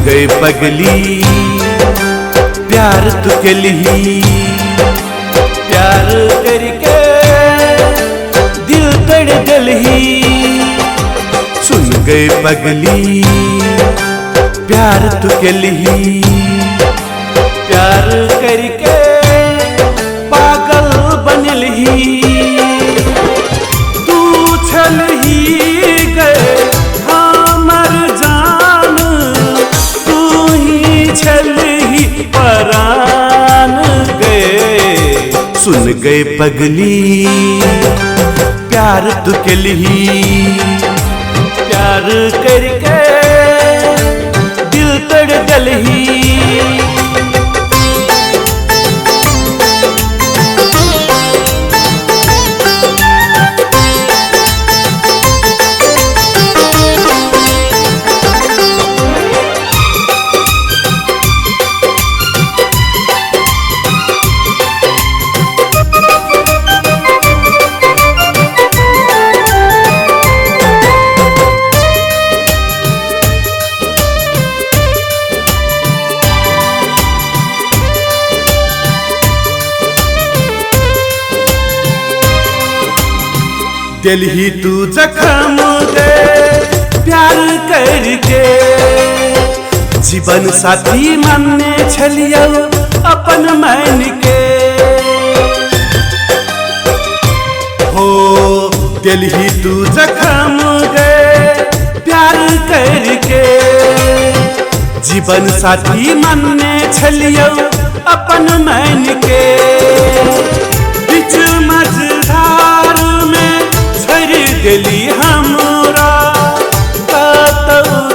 गए पगली प्यार तू के लिए, प्यार करके दिल तड़ गली। सुन गए पगली प्यार तू के लिए, प्यार करके पागल बनल ही। तू छल ही गए हमर जान, तू ही छल ही परान गए। सुन गए पगली प्यार तू के लिए, प्यार करके दिल तड़ गल ही। दिल ही तू जख्म दे प्यार करके, जीवन साथी मानने छलियो अपन मन के। हो दिल ही तू जख्म दे प्यार करके, जीवन साथी मानने छलियो अपन मन के। बीच मझधार गली हमरा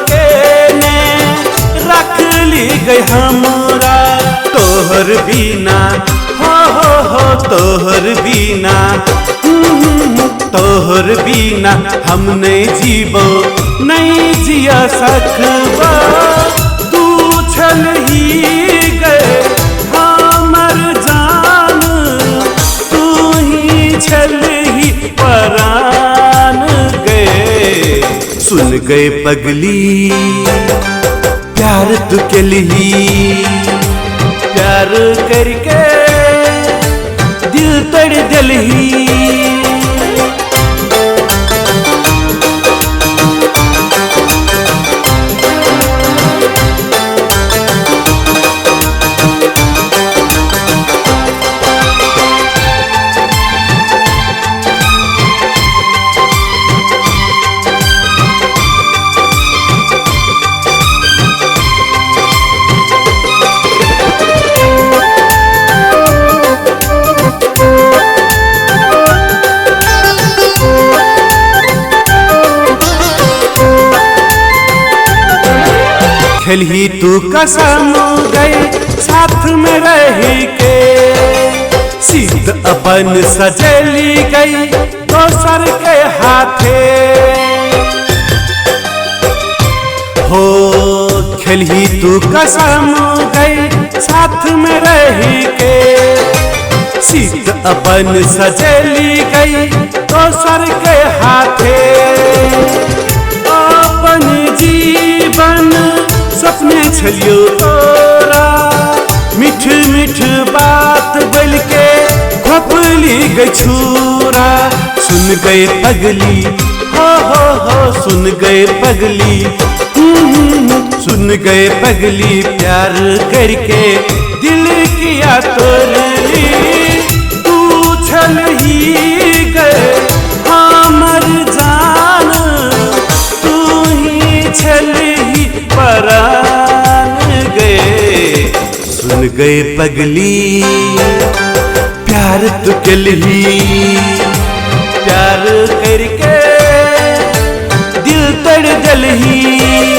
के ने रख ली गई हमरा। तोहर बिना हो तोहर बिना, तोहर बिना हम नहीं जीवो नहीं जिया सकबा। तू छल ही गए हमर जान, तू ही छल ही परान। सुन गए पगली प्यार तू के लिए, प्यार करके दिल तड़ गल ही। खेल ही तू कसम गई साथ में रही के, सीध अपन सजली गई दोसर के हाथे। हो खेल ही तू कसम गई साथ में रही के, सीध अपन सजली गई दोसर के हाथे। अपन जीवन सपने छलियो तोरा, मीठ मीठ बात बोल के खोपली गई छूरा। सुन गए पगली हो सुन गए पगली, सुन गए पगली प्यार करके दिल किया तोरली। तू छल ही गए हमर जान, तू ही छल ही परान गए। सुन गए पगली प्यार तू के लिए, प्यार करके दिल तड़ गल ही।